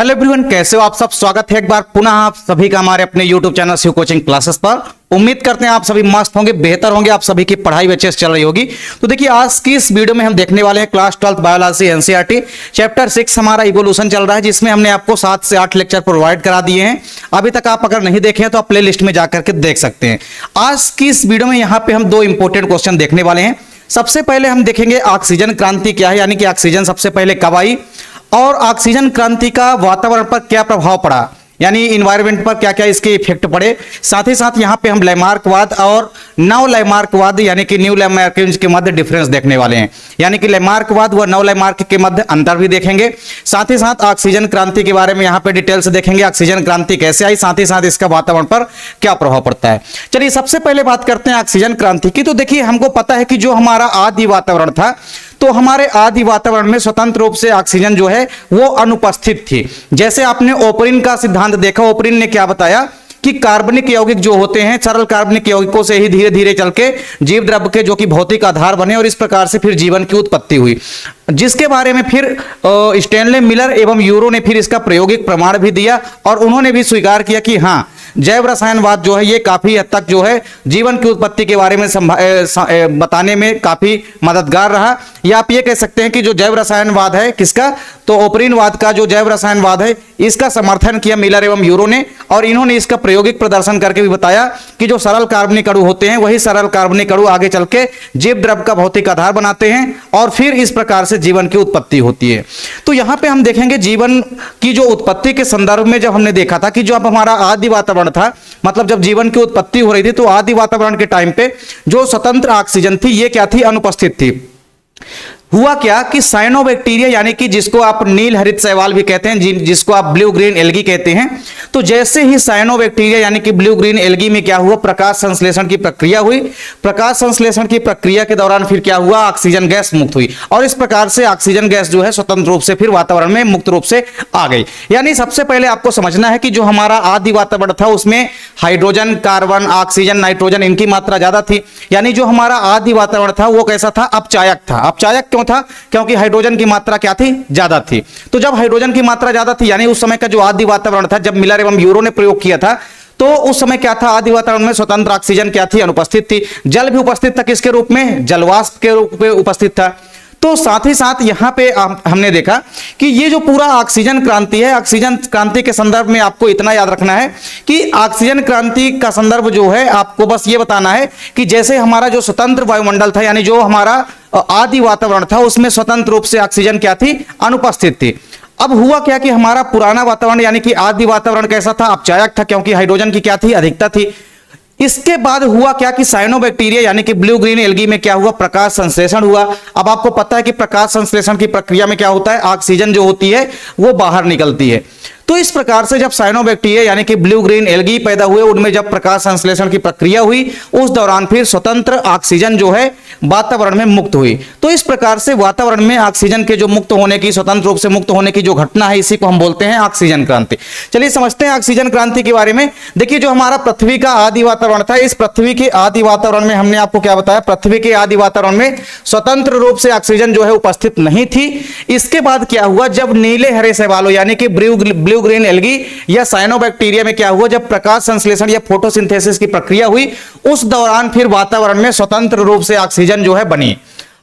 Hello everyone, कैसे हो आप सब। स्वागत है एक बार पुनः आप सभी का हमारे अपने YouTube channel Shiv coaching classes पर। उम्मीद करते हैं आप सभी मस्त होंगे, बेहतर होंगे, आप सभी की पढ़ाई अच्छे से चल रही होगी। तो देखिए, आज की इस वीडियो में हम देखने वाले हैं क्लास 12 बायोलॉजी एनसीईआरटी चैप्टर 6 हमारा इवोल्यूशन चल रहा है, जिसमें हमने आपको 7 से 8 लेक्चर प्रोवाइड करा दिए हैं। अभी तक आप अगर नहीं देखे हैं तो आप प्ले लिस्ट में जाकर के देख सकते हैं। आज की इस वीडियो में यहाँ पे हम 2 इंपॉर्टेंट क्वेश्चन देखने वाले हैं। सबसे पहले हम देखेंगे ऑक्सीजन क्रांति क्या है, यानी कि ऑक्सीजन सबसे पहले कब आई और ऑक्सीजन क्रांति का वातावरण पर क्या प्रभाव पड़ा, यानी इन्वायरमेंट पर क्या क्या इसके इफेक्ट पड़े। साथ ही साथ यहाँ पे हम लैमार्कवाद और नव लैमार्कवाद यानी कि न्यू लैमार्क के मध्य डिफरेंस देखने वाले हैं, यानी कि लैमार्कवाद व नव लैमार्क के मध्य अंतर भी देखेंगे। साथ ही साथ ऑक्सीजन क्रांति के बारे में यहाँ पे डिटेल से देखेंगे, ऑक्सीजन क्रांति कैसे आई, साथ ही साथ इसका वातावरण पर क्या प्रभाव पड़ता है। चलिए सबसे पहले बात करते हैं ऑक्सीजन क्रांति की। तो देखिए, हमको पता है कि जो हमारा आदि वातावरण था, तो हमारे आदि वातावरण में स्वतंत्र रूप से ऑक्सीजन जो है वो अनुपस्थित थी। जैसे आपने ओपरिन का सिद्धांत देखा, ओपरिन ने क्या बताया कि कार्बनिक यौगिक जो होते हैं, सरल कार्बनिक यौगिकों से ही धीरे धीरे चल के जीव द्रव्य के जो कि भौतिक आधार बने और इस प्रकार से फिर जीवन की उत्पत्ति हुई, जिसके बारे में फिर स्टैनले मिलर एवं यूरो ने फिर इसका प्रायोगिक प्रमाण भी दिया और उन्होंने भी स्वीकार किया कि हाँ, जैव रसायनवाद जो है ये काफी हद तक जो है जीवन की उत्पत्ति के बारे में बताने में काफी मददगार रहा। या आप ये कह सकते हैं कि जो जैव रसायनवाद है किसका, तो ओपरिनवाद का जो जैव रसायनवाद है इसका समर्थन किया मिलर एवं यूरो ने, और इन्होंने इसका प्रायोगिक प्रदर्शन करके भी बताया कि जो सरल कार्बनिक अणु होते हैं वही सरल कार्बनिक अणु आगे चल के जीव द्रव्य का भौतिक आधार बनाते हैं और फिर इस प्रकार से जीवन की उत्पत्ति होती है। तो यहाँ पे हम देखेंगे जीवन की जो उत्पत्ति के संदर्भ में जब हमने देखा था कि जो अब हमारा आदि वातावरण था, मतलब जब जीवन की उत्पत्ति हो रही थी, तो आदि वातावरण के टाइम पे जो स्वतंत्र ऑक्सीजन थी ये क्या थी, अनुपस्थित थी। हुआ क्या कि साइनोबैक्टीरिया यानी कि जिसको आप नील हरित शैवाल भी कहते हैं, जिसको आप ब्लू ग्रीन एल्गी कहते हैं, तो जैसे ही साइनोबैक्टीरिया यानी कि ब्लू ग्रीन एल्गी में क्या हुआ, प्रकाश संश्लेषण की प्रक्रिया हुई। प्रकाश संश्लेषण की प्रक्रिया के दौरान फिर क्या हुआ, ऑक्सीजन गैस मुक्त हुई और इस प्रकार से ऑक्सीजन गैस जो है स्वतंत्र रूप से फिर वातावरण में मुक्त रूप से आ गई। यानी सबसे पहले आपको समझना है कि जो हमारा आदि वातावरण था उसमें हाइड्रोजन, कार्बन, ऑक्सीजन, नाइट्रोजन इनकी मात्रा ज्यादा थी। यानी जो हमारा आदि वातावरण था वो कैसा था, अपचायक था। अपचायक क्यों था, क्योंकि हाइड्रोजन की मात्रा क्या थी, ज्यादा थी। तो जब हाइड्रोजन की मात्रा ज्यादा थी, यानी उस समय का जो आदि वातावरण था, जब मिलर एवं यूरो ने प्रयोग किया था, तो उस समय क्या था, आदि वातावरण में स्वतंत्र ऑक्सीजन क्या थी, अनुपस्थित थी। जल भी उपस्थित था, किसके रूप में, जलवाष्प के रूप में उपस्थित था। तो साथ ही साथ यहां पे हमने देखा कि ये जो पूरा ऑक्सीजन क्रांति है, ऑक्सीजन क्रांति के संदर्भ में आपको इतना याद रखना है कि ऑक्सीजन क्रांति का संदर्भ जो है आपको बस ये बताना है कि जैसे हमारा जो स्वतंत्र वायुमंडल था, यानी जो हमारा आदि वातावरण था, उसमें स्वतंत्र रूप से ऑक्सीजन क्या थी, अनुपस्थित थी। अब हुआ क्या कि हमारा पुराना वातावरण यानी कि आदि वातावरण कैसा था, अपचायक था, क्योंकि हाइड्रोजन की क्या थी, अधिकता थी। इसके बाद हुआ क्या कि साइनोबैक्टीरिया यानी कि ब्लू ग्रीन एल्गी में क्या हुआ, प्रकाश संश्लेषण हुआ। अब आपको पता है कि प्रकाश संश्लेषण की प्रक्रिया में क्या होता है, ऑक्सीजन जो होती है वो बाहर निकलती है। तो इस प्रकार से जब साइनोबैक्टीरिया यानी कि ब्लू ग्रीन एल्गी पैदा हुए, उनमें जब प्रकाश संश्लेषण की प्रक्रिया हुई, उस दौरान फिर स्वतंत्र ऑक्सीजन जो है वातावरण में मुक्त हुई। तो इस प्रकार से वातावरण में ऑक्सीजन के जो मुक्त होने की, स्वतंत्र रूप से मुक्त होने की जो घटना है, इसी को हम बोलते हैं ऑक्सीजन क्रांति। चलिए समझते हैं ऑक्सीजन क्रांति के बारे में। देखिए, जो हमारा पृथ्वी का आदि वातावरण था, इस पृथ्वी के आदि वातावरण में हमने आपको क्या बताया, पृथ्वी के आदि वातावरण में स्वतंत्र रूप से ऑक्सीजन जो है उपस्थित नहीं थी। इसके बाद क्या हुआ, जब नीले हरे शैवालों यानी कि ब्लू ग्रीन एल्गी या साइनोबैक्टीरिया में क्या हुआ, जब प्रकाश संश्लेषण या फोटोसिंथेसिस की प्रक्रिया हुई, उस दौरान फिर वातावरण में स्वतंत्र रूप से ऑक्सीजन जो है बनी।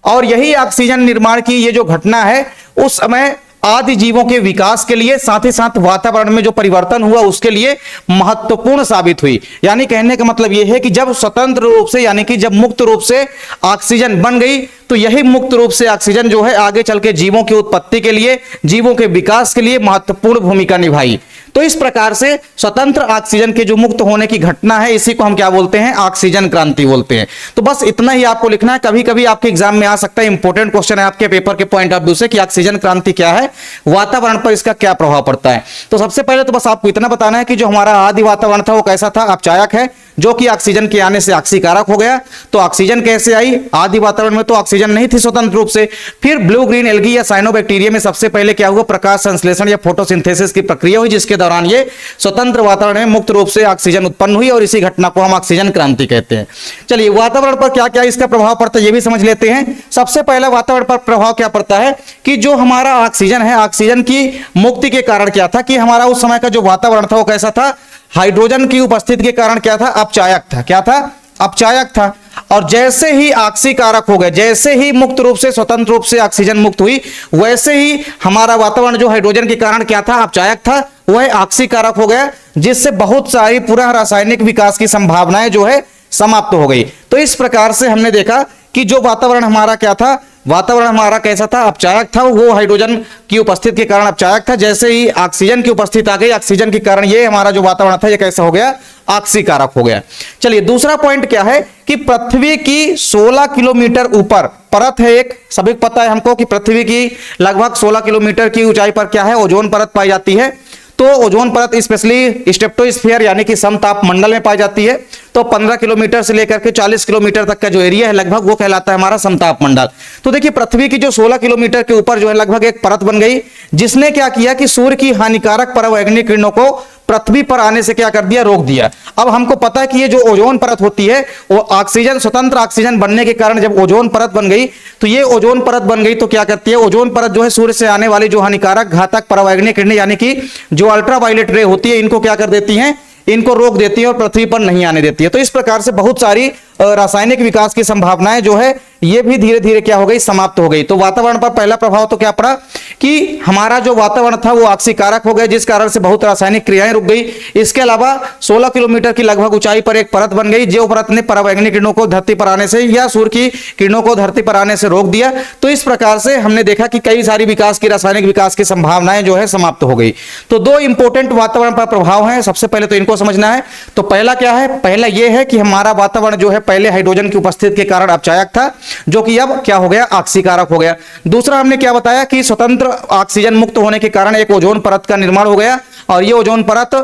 और यही ऑक्सीजन निर्माण की ये जो घटना है, उस समय आदि जीवों के विकास के लिए, साथ ही साथ वातावरण में जो परिवर्तन हुआ उसके लिए महत्वपूर्ण साबित हुई। यानी कहने का मतलब यह है कि जब स्वतंत्र रूप से यानी कि जब मुक्त रूप से ऑक्सीजन बन गई, तो यही मुक्त रूप से ऑक्सीजन जो है आगे चल के जीवों की उत्पत्ति के लिए, जीवों के विकास के लिए महत्वपूर्ण भूमिका निभाई। तो इस प्रकार से स्वतंत्र ऑक्सीजन के जो मुक्त होने की घटना है, इसी को हम क्या बोलते हैं, ऑक्सीजन क्रांति बोलते हैं। तो बस इतना ही आपको लिखना है। कभी कभी आपके एग्जाम में आ सकता है, इंपॉर्टेंट क्वेश्चन है आपके पेपर के पॉइंट ऑफ व्यू से, कि ऑक्सीजन क्रांति क्या है, वातावरण पर इसका क्या प्रभाव पड़ता है। तो सबसे पहले तो बस आपको इतना बताना है कि जो हमारा आदि वातावरण था वो कैसा था, अपचायक है, जो कि ऑक्सीजन के आने से ऑक्सीकारक हो गया। तो ऑक्सीजन कैसे आई, आदि वातावरण में तो ऑक्सीजन नहीं थी स्वतंत्र रूप से। फिर ब्लू ग्रीन एल्गी या साइनोबैक्टीरिया में सबसे पहले क्या हुआ, प्रकाश संश्लेषण या फोटोसिंथेसिस की प्रक्रिया हुई, जिसके दौरान ये स्वतंत्र वातावरण में मुक्त रूप से ऑक्सीजन उत्पन्न हुई और इसी घटना को हम ऑक्सीजन क्रांति कहते हैं। चलिए वातावरण पर क्या क्या इसका प्रभाव पड़ता है ये भी समझ लेते हैं। सबसे पहला वातावरण पर प्रभाव क्या पड़ता है कि जो हमारा ऑक्सीजन है, ऑक्सीजन की मुक्ति के कारण क्या था कि हमारा उस समय का जो वातावरण था वो कैसा था, हाइड्रोजन की उपस्थिति के कारण क्या था, अपचायक था। क्या था, अपचायक था। और जैसे ही ऑक्सीकारक हो गए, जैसे ही मुक्त रूप से स्वतंत्र रूप से ऑक्सीजन मुक्त हुई, वैसे ही हमारा वातावरण जो हाइड्रोजन के कारण क्या था, अपचायक था, वह ऑक्सीकारक हो गया, जिससे बहुत सारी पूरा रासायनिक विकास की संभावनाएं जो है समाप्त हो गई। तो इस प्रकार से हमने देखा कि जो वातावरण हमारा क्या था, वातावरण हमारा कैसा था, अपचायक था। वो हाइड्रोजन की उपस्थिति के कारण अपचायक था। जैसे ही ऑक्सीजन की उपस्थिति आ गई, ऑक्सीजन के कारण ये हमारा जो वातावरण था ये कैसा हो गया, ऑक्सीकारक हो गया। चलिए दूसरा पॉइंट क्या है कि पृथ्वी की 16 किलोमीटर ऊपर परत है एक, सभी को पता है हमको कि पृथ्वी की लगभग 16 किलोमीटर की ऊंचाई पर क्या है, ओजोन परत पाई जाती है। तो ओजोन परत स्पेशली स्ट्रेटोस्फीयर यानी कि समताप मंडल में पाई जाती है। तो 15 किलोमीटर से लेकर के 40 किलोमीटर तक का जो एरिया है लगभग वो कहलाता है हमारा समताप मंडल। तो देखिए पृथ्वी की जो 16 किलोमीटर के ऊपर जो है लगभग एक परत बन गई, जिसने क्या किया कि सूर्य की हानिकारक परावैंगनिक किरणों को पृथ्वी पर आने से क्या कर दिया, रोक दिया। अब हमको पता है कि ये जो ओजोन परत होती है वो ऑक्सीजन, स्वतंत्र ऑक्सीजन बनने के कारण जब ओजोन परत बन गई, तो ये ओजोन परत बन गई तो क्या करती है, ओजोन परत जो है सूर्य से आने वाली जो हानिकारक घातक परावैंगनिक किरणें यानी कि जो अल्ट्रावायलेट रे होती है, इनको क्या कर देती हैं, इनको रोक देती है और पृथ्वी पर नहीं आने देती है। तो इस प्रकार से बहुत सारी रासायनिक विकास की संभावनाएं जो है ये भी धीरे धीरे क्या हो गई, समाप्त हो गई। तो वातावरण पर पहला प्रभाव तो क्या पड़ा कि हमारा जो वातावरण था वो ऑक्सीकारक हो गया, जिस कारण से बहुत रासायनिक क्रियाएं रुक गई। इसके अलावा 16 किलोमीटर की लगभग ऊंचाई पर एक परत बन गई, जो परत ने परावैंगनिक किरणों को धरती पर आने से या सूर्य की किरणों को धरती पर आने से रोक दिया। तो इस प्रकार से हमने देखा कि कई सारी विकास की, रासायनिक विकास की संभावनाएं जो है समाप्त हो गई। तो दो इंपोर्टेंट वातावरण पर प्रभाव है, सबसे पहले तो इनको समझना है। तो पहला क्या है, पहला यह है कि हमारा वातावरण जो है पहले हाइड्रोजन की उपस्थिति के कारण अपचायक था, जो कि अब क्या हो गया, ऑक्सीकारक हो गया। दूसरा हमने क्या बताया कि स्वतंत्र ऑक्सीजन मुक्त होने के कारण एक ओजोन परत का निर्माण हो गया और ये ओजोन परत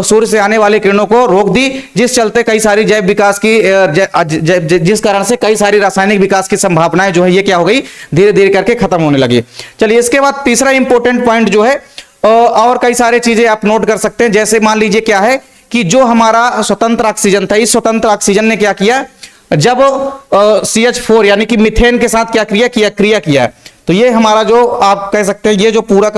सूर्य से आने वाली किरणों को रोक दी, जिस चलते कई सारी जैव विकास की जिस कारण से कई सारी रासायनिक विकास की संभावनाएं जो है ये क्या हो गई, धीरे धीरे करके खत्म होने लगी। चलिए इसके बाद तीसरा इंपॉर्टेंट पॉइंट जो है, और कई सारी चीजें आप नोट कर सकते हैं। जैसे मान लीजिए क्या है कि जो हमारा स्वतंत्र ऑक्सीजन था, इस स्वतंत्र ऑक्सीजन ने क्या किया, जब CH4 यानी कि मीथेन के साथ क्या क्रिया किया, तो ये हमारा जो आप कह सकते हैं ये जो पूरा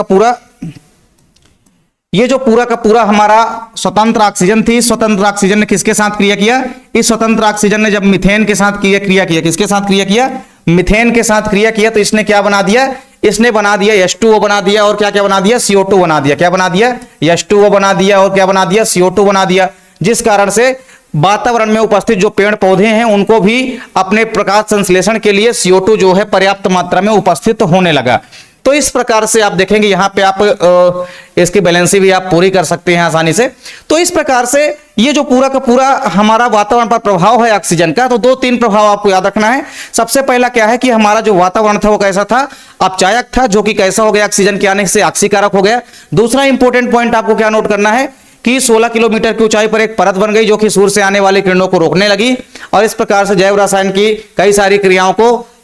का पूरा हमारा स्वतंत्र ऑक्सीजन थी, स्वतंत्र ऑक्सीजन ने किसके साथ क्रिया किया, इस स्वतंत्र ऑक्सीजन ने जब मीथेन के साथ क्रिया किया, किसके साथ क्रिया किया, मीथेन के साथ क्रिया किया, तो इसने क्या बना दिया, इसने बना दिया H2O बना दिया और क्या क्या बना दिया, CO2 बना दिया। क्या बना दिया, H2O बना दिया और क्या बना दिया, CO2 बना दिया, जिस कारण से वातावरण में उपस्थित जो पेड़ पौधे हैं उनको भी अपने प्रकाश संश्लेषण के लिए CO2 जो है पर्याप्त मात्रा में उपस्थित होने लगा। तो इस प्रकार से आप देखेंगे यहाँ पे आप इसकी बैलेंसी भी आप पूरी कर सकते हैं आसानी से। तो इस प्रकार से ये जो पूरा का पूरा हमारा वातावरण पर प्रभाव है ऑक्सीजन का, तो 2-3 प्रभाव आपको याद रखना है। सबसे पहला क्या है कि हमारा जो वातावरण था वो कैसा था, अपचायक था, जो कि कैसा हो गया, ऑक्सीजन के आने से ऑक्सीकारक हो गया। दूसरा इंपॉर्टेंट पॉइंट आपको क्या नोट करना है कि 16 किलोमीटर की ऊंचाई पर एक परत बन गई, जो कि सूर्य से आने वाली किरणों को रोकने लगी और इस प्रकार से जैव रसायन की कई सारी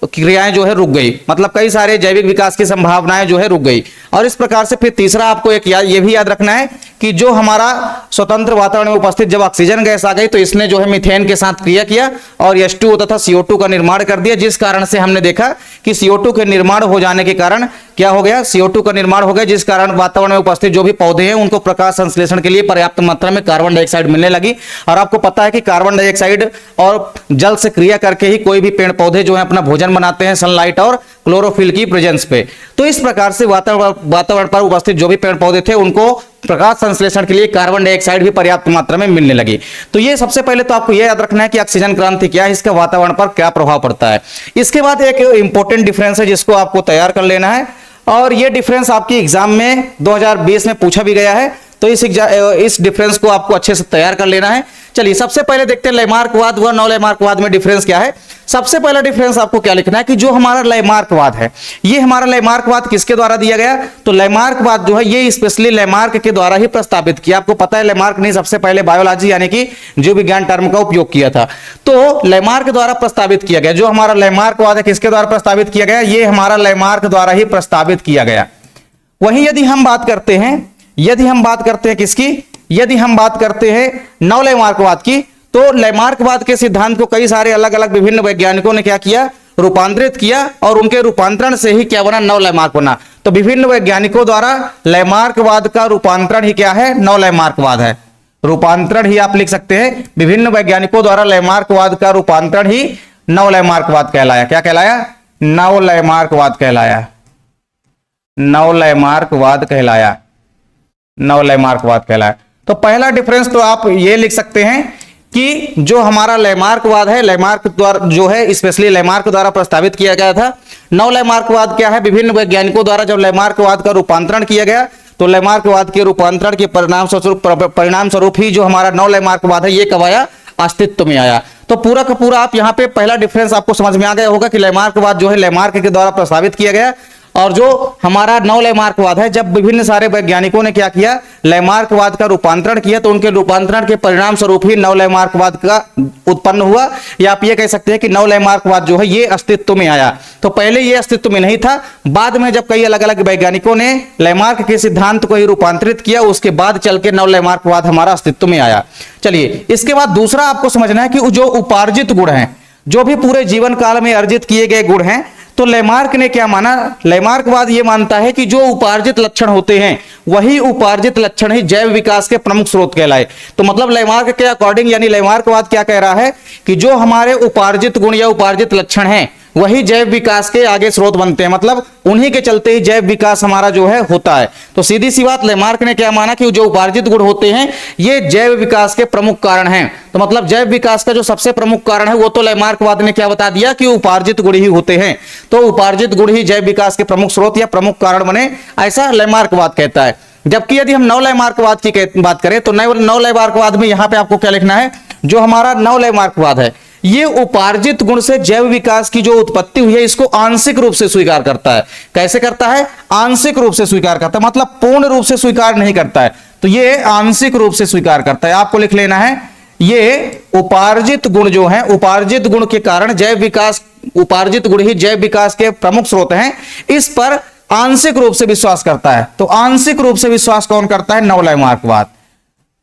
क्रियाएं जो है रुक गई, मतलब कई सारे जैविक विकास की संभावनाएं जो है रुक गई। और इस प्रकार से फिर तीसरा आपको एक ये भी याद रखना है कि जो हमारा स्वतंत्र वातावरण में उपस्थित जब ऑक्सीजन गैस आ गई, तो इसने जो है मीथेन के साथ क्रिया किया और H2O तथा CO2 का निर्माण कर दिया, जिस कारण से हमने देखा कि CO2 के निर्माण हो जाने के कारण क्या हो गया, CO2 का निर्माण हो गया, जिस कारण वातावरण में उपस्थित जो भी पौधे हैं उनको प्रकाश संश्लेषण के लिए पर्याप्त मात्रा में कार्बन डाइऑक्साइड मिलने लगी। और आपको पता है कि कार्बन डाइऑक्साइड और जल से क्रिया करके ही कोई भी पेड़ पौधे जो है अपना भोजन बनाते हैं, सनलाइट और क्लोरोफिल की प्रेजेंस पे। तो इस प्रकार से वातावरण पर उपस्थित जो भी पेड़ पौधे थे उनको प्रकाश संश्लेषण के लिए कार्बन डाइऑक्साइड भी पर्याप्त मात्रा में मिलने लगी। तो ये सबसे पहले तो आपको यह याद रखना है कि ऑक्सीजन क्रांति क्या है, इसका वातावरण पर क्या प्रभाव पड़ता है। इसके बाद एक इंपॉर्टेंट डिफरेंस है जिसको आपको तैयार कर लेना है, और ये डिफरेंस आपकी एग्जाम में 2020 में पूछा भी गया है, तो इस डिफरेंस को आपको अच्छे से तैयार कर लेना है। चलिए सबसे पहले देखते हैं लयमार्कवाद व नौ लयमार्कवाद में डिफरेंस क्या है। सबसे पहला डिफरेंस आपको क्या लिखना है कि जो हमारा लयमार्कवाद है, ये हमारा लयमार्कवाद किसके द्वारा दिया गया, तो लयमार्कवाद जो है ये स्पेशली लयमार्क के द्वारा ही प्रस्तावित किया। आपको पता है लयमार्क ने सबसे पहले बायोलॉजी यानी कि जीव विज्ञान टर्म का उपयोग किया था, तो लयमार्क द्वारा प्रस्तावित किया गया। जो हमारा लयमार्कवाद है किसके द्वारा प्रस्तावित किया गया, ये हमारा लयमार्क द्वारा ही प्रस्तावित किया गया। वहीं यदि हम बात करते हैं यदि हम बात करते हैं किसकी, यदि हम बात करते हैं नवलैमार्कवाद की, तो लैमार्कवाद के सिद्धांत को कई सारे अलग अलग विभिन्न वैज्ञानिकों ने क्या किया, रूपांतरित किया, और उनके रूपांतरण से ही क्या बना, नवलैमार्क बना। तो विभिन्न वैज्ञानिकों द्वारा लैमार्कवाद का रूपांतरण ही क्या है, नवलैमार्कवाद है। रूपांतरण ही आप लिख सकते हैं, विभिन्न वैज्ञानिकों द्वारा लैमार्कवाद का रूपांतरण ही नवलैमार्कवाद कहलाया। क्या कहलाया, नवलैमार्कवाद कहलाया, नवलैमार्कवाद कहलाया, नवलैमार्कवाद कहलाया। तो पहला डिफरेंस तो आप ये लिख सकते हैं कि जो हमारा लैमार्कवाद है, लैमार्क द्वारा जो है स्पेशली लैमार्क द्वारा प्रस्तावित किया गया था। नवलैमार्कवाद क्या है, विभिन्न वैज्ञानिकों द्वारा जब लैमार्कवाद का रूपांतरण किया गया तो लैमार्कवाद के रूपांतरण के परिणाम स्वरूप ही जो हमारा नवलैमार्कवाद है ये कब आया, अस्तित्व में आया। तो पूरा का पूरा आप यहाँ पे पहला डिफरेंस आपको समझ में आ गया होगा कि लैमार्कवाद जो है लैमार्क के द्वारा प्रस्तावित किया गया, और जो हमारा नवलैमार्कवाद है जब विभिन्न सारे वैज्ञानिकों ने क्या किया, लैमार्कवाद का रूपांतरण किया, तो उनके रूपांतरण के परिणाम स्वरूप ही नवलैमार्कवाद का उत्पन्न हुआ, या आप ये कह सकते हैं कि नवलैमार्कवाद जो है ये अस्तित्व में आया। तो पहले ये अस्तित्व में नहीं था, बाद में जब कई अलग अलग वैज्ञानिकों ने लैमार्क के सिद्धांत को ही रूपांतरित किया, उसके बाद चल के नवलैमार्कवाद हमारा अस्तित्व में आया। चलिए, इसके बाद दूसरा आपको समझना है कि जो उपार्जित गुण हैं, जो भी पूरे जीवन काल में अर्जित किए गए गुण हैं, तो लैमार्क ने क्या माना, लैमार्कवाद ये मानता है कि जो उपार्जित लक्षण होते हैं वही उपार्जित लक्षण ही जैव विकास के प्रमुख स्रोत कहलाए। तो मतलब लैमार्क के अकॉर्डिंग, यानी लैमार्कवाद क्या कह रहा है कि जो हमारे उपार्जित गुण या उपार्जित लक्षण हैं वही जैव विकास के आगे स्रोत बनते हैं, मतलब उन्हीं के चलते ही जैव विकास हमारा जो है होता है। तो सीधी सी बात, लैमार्क ने क्या माना कि जो उपार्जित गुण होते हैं ये जैव विकास के प्रमुख कारण हैं। तो मतलब जैव विकास का जो सबसे प्रमुख कारण है वो तो लैमार्कवाद ने क्या बता दिया कि उपार्जित गुण ही होते हैं। तो उपार्जित गुण ही जैव विकास के प्रमुख स्रोत या प्रमुख कारण बने, ऐसा लैमार्कवाद कहता है। जबकि यदि हम नवलैमार्कवाद की बात करें तो नवलैमार्कवाद में यहां पे आपको क्या लिखना है, जो हमारा नवलैमार्कवाद है ये उपार्जित गुण से जैव विकास की जो उत्पत्ति हुई है इसको आंशिक रूप से स्वीकार करता है। कैसे करता है, आंशिक रूप से स्वीकार करता है, मतलब पूर्ण रूप से स्वीकार नहीं करता है। तो ये आंशिक रूप से स्वीकार करता है। आपको लिख लेना है, ये उपार्जित गुण जो है, उपार्जित गुण के कारण जैव विकास, उपार्जित गुण ही जैव विकास के प्रमुख स्रोत हैं, इस पर आंशिक रूप से विश्वास करता है। तो आंशिक रूप से विश्वास कौन करता है, नवलैमार्कवाद।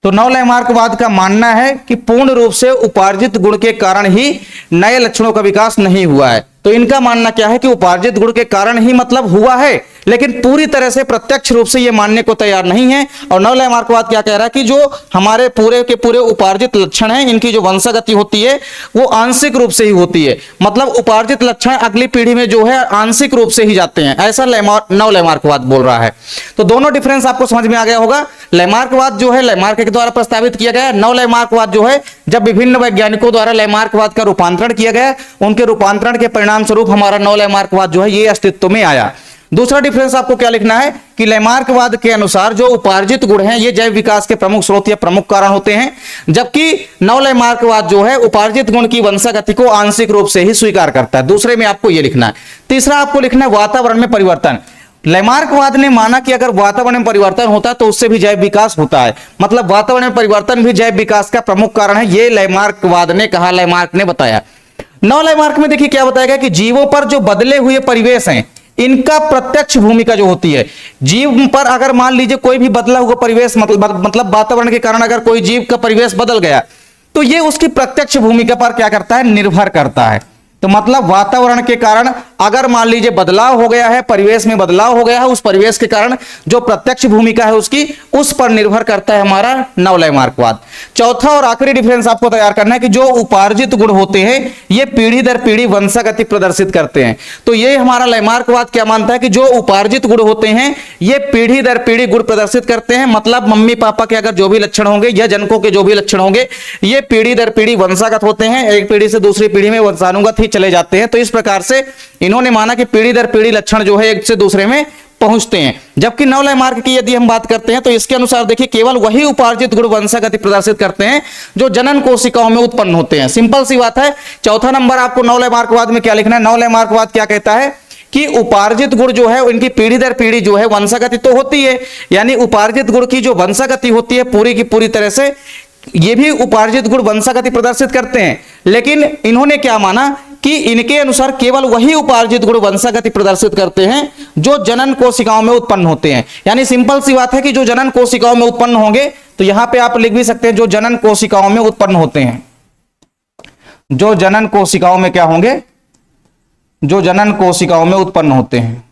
तो नवलैमार्कवाद का मानना है कि पूर्ण रूप से उपार्जित गुण के कारण ही नए लक्षणों का विकास नहीं हुआ है। तो इनका मानना क्या है कि उपार्जित गुण के कारण ही मतलब हुआ है, लेकिन पूरी तरह से प्रत्यक्ष रूप से ये मानने को तैयार नहीं है। और नवलैमार्कवाद क्या कह रहा है कि जो हमारे पूरे के पूरे उपार्जित लक्षण हैं इनकी जो वंशागति होती है वो आंशिक रूप से ही होती है, मतलब उपार्जित लक्षण अगली पीढ़ी में जो है आंशिक रूप से ही जाते हैं, ऐसा नवलैमार्कवाद बोल रहा है। तो दोनों डिफरेंस आपको समझ में आ गया होगा। लैमार्कवाद जो है लैमार्क के द्वारा प्रस्तावित किया गया, नवलैमार्कवाद जो है जब विभिन्न वैज्ञानिकों द्वारा लैमार्कवाद का रूपांतरण किया गया, उनके रूपांतरण के परिणाम स्वरूप हमारा नवलैमार्कवाद जो है ये अस्तित्व में आया। दूसरा डिफरेंस आपको क्या लिखना है कि लैमार्कवाद के अनुसार जो उपार्जित गुण हैं ये जैव विकास के प्रमुख स्रोत या प्रमुख कारण होते हैं, जबकि नवलैमार्कवाद जो है उपार्जित गुण की वंशागति को आंशिक रूप से ही स्वीकार करता है। दूसरे में आपको ये लिखना है। तीसरा आपको लिखना है वातावरण में परिवर्तन। लैमार्कवाद ने माना कि अगर वातावरण में परिवर्तन होता है तो उससे भी जैव विकास होता है, मतलब वातावरण में परिवर्तन भी जैव विकास का प्रमुख कारण है, ये लैमार्कवाद ने कहा, लैमार्क ने बताया। नवलैमार्क में देखिए क्या बताया गया कि जीवों पर जो बदले हुए परिवेश हैं इनका प्रत्यक्ष भूमिका जो होती है, जीव पर अगर मान लीजिए कोई भी बदला हुआ परिवेश, मतलब वातावरण के कारण अगर कोई जीव का परिवेश बदल गया तो ये उसकी प्रत्यक्ष भूमिका पर क्या करता है, निर्भर करता है। तो मतलब वातावरण के कारण अगर मान लीजिए बदलाव हो गया है, परिवेश में बदलाव हो गया है, उस परिवेश के कारण जो प्रत्यक्ष भूमिका है उसकी, उस पर निर्भर करता है हमारा नवलैमार्कवाद। चौथा और आखिरी डिफरेंस आपको तैयार करना है कि जो उपार्जित गुण होते हैं ये पीढ़ी दर पीढ़ी वंशागति प्रदर्शित करते हैं। तो ये हमारा लैमार्कवाद क्या मानता है कि जो उपार्जित गुण होते हैं ये पीढ़ी दर पीढ़ी गुण प्रदर्शित करते हैं, मतलब मम्मी पापा के अगर जो भी लक्षण होंगे या जनकों के जो भी लक्षण होंगे ये पीढ़ी दर पीढ़ी वंशागत होते हैं, एक पीढ़ी से दूसरी पीढ़ी में वंशानुगत ही चले जाते हैं। तो इस प्रकार से इन्होंने माना कि पीढ़ी दर पीढ़ी लक्षण जो है एक से दूसरे में पहुंचते हैं। जबकि नवलैमार्क की यदि हम बात करते हैं तो इसके अनुसार देखिए केवल वही उपार्जित गुण वंशागति प्रदर्शित करते हैं जो जनन कोशिकाओं में उत्पन्न होते हैं। सिंपल सी बात है। चौथा नंबर आपको नवलैमार्कवाद में क्या लिखना है, नवलैमार्कवाद क्या कहता है कि उपार्जित गुण जो है उनकी पीढ़ी दर पीढ़ी जो है वंशागति तो होती है, यानी उपार्जित गुण की जो वंशागति होती है पूरी की पूरी तरह से ये भी उपार्जित गुण वंशागति प्रदर्शित करते हैं, लेकिन इन्होंने क्या माना कि इनके अनुसार केवल वही उपार्जित गुण वंशागति प्रदर्शित करते हैं जो जनन कोशिकाओं में उत्पन्न होते हैं। यानी सिंपल सी बात है कि जो जनन कोशिकाओं में उत्पन्न होंगे, तो यहां पे आप लिख भी सकते हैं जो जनन कोशिकाओं में उत्पन्न होते हैं, जो जनन कोशिकाओं में क्या होंगे, जो जनन कोशिकाओं में उत्पन्न होते हैं,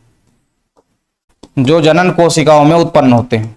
जो जनन कोशिकाओं में उत्पन्न होते हैं।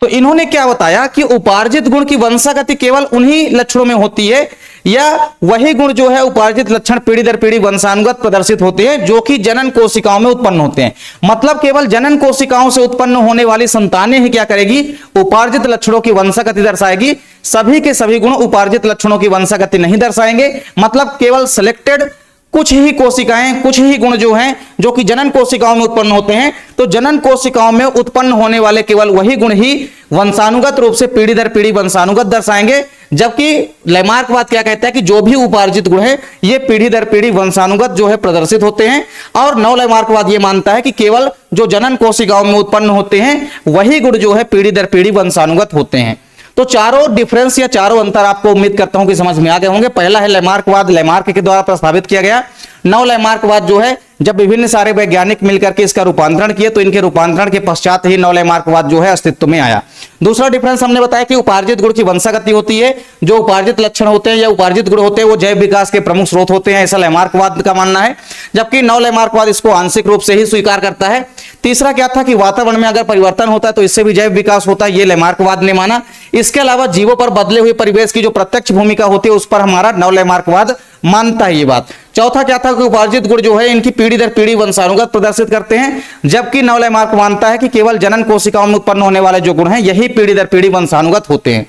तो इन्होंने क्या बताया कि उपार्जित गुण की वंशागति केवल उन्हीं लक्षणों में होती है, या वही गुण जो है उपार्जित लक्षण पीढ़ी दर पीढ़ी वंशानुगत प्रदर्शित होते हैं जो कि जनन कोशिकाओं में उत्पन्न होते हैं। मतलब केवल जनन कोशिकाओं से उत्पन्न होने वाली संतानें ही क्या करेगी, उपार्जित लक्षणों की वंशागति दर्शाएगी। सभी के सभी गुण उपार्जित लक्षणों की वंशागति नहीं दर्शाएंगे। मतलब केवल सिलेक्टेड कुछ ही कोशिकाएं, कुछ ही गुण जो हैं जो कि जनन कोशिकाओं में उत्पन्न होते हैं, तो जनन कोशिकाओं में उत्पन्न होने वाले केवल वही गुण ही वंशानुगत रूप से पीढ़ी दर पीढ़ी वंशानुगत दर्शाएंगे। जबकि लैमार्कवाद क्या कहता है कि जो भी उपार्जित गुण है ये पीढ़ी दर पीढ़ी वंशानुगत जो है प्रदर्शित होते हैं। और नव लैमार्कवाद ये मानता है कि केवल जो जनन कोशिकाओं में उत्पन्न होते हैं वही गुण जो है पीढ़ी दर पीढ़ी वंशानुगत होते हैं। तो चारों डिफरेंस या चारों अंतर आपको उम्मीद करता हूं कि समझ में आ गए होंगे। पहला है लैमार्कवाद, लैमार्क के द्वारा प्रस्तावित किया गया। नव लैमार्कवाद जो है जब विभिन्न सारे वैज्ञानिक मिलकर के इसका रूपांतरण किए, तो इनके रूपांतरण के पश्चात ही नव लैमार्कवाद जो है अस्तित्व में आया। दूसरा डिफरेंस हमने बताया कि उपार्जित गुण की वंशागति होती है, जो उपार्जित लक्षण होते हैं या उपार्जित गुण होते हैं वो जैव विकास के प्रमुख स्रोत होते हैं, ऐसा लैमार्कवाद का मानना है। जबकि नव लैमार्कवाद इसको आंशिक रूप से ही स्वीकार करता है। तीसरा क्या था कि वातावरण में अगर परिवर्तन होता है तो इससे भी जैव विकास होता है, ये लैमार्कवाद ने माना। इसके अलावा जीवों पर बदले हुए परिवेश की जो प्रत्यक्ष भूमिका होती है उस पर हमारा नव लैमार्कवाद मानता है ये बात। चौथा क्या था कि उपार्जित गुण जो है इनकी पीढ़ी दर पीढ़ी वंशानुगत प्रदर्शित करते हैं, जबकि नव लैमार्क मानता है कि केवल जनन कोशिकाओं में उत्पन्न होने वाले जो गुण हैं यही पीढ़ी दर पीढ़ी वंशानुगत होते हैं।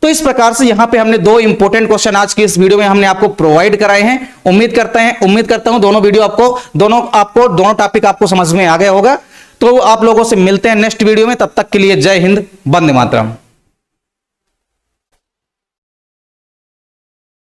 तो इस प्रकार से यहां पे हमने दो इंपॉर्टेंट क्वेश्चन आज की इस वीडियो में हमने आपको प्रोवाइड कराए हैं। उम्मीद करता हूं दोनों टॉपिक आपको समझ में आ गया होगा। तो आप लोगों से मिलते हैं नेक्स्ट वीडियो में, तब तक के लिए जय हिंद, वंदे मातरम।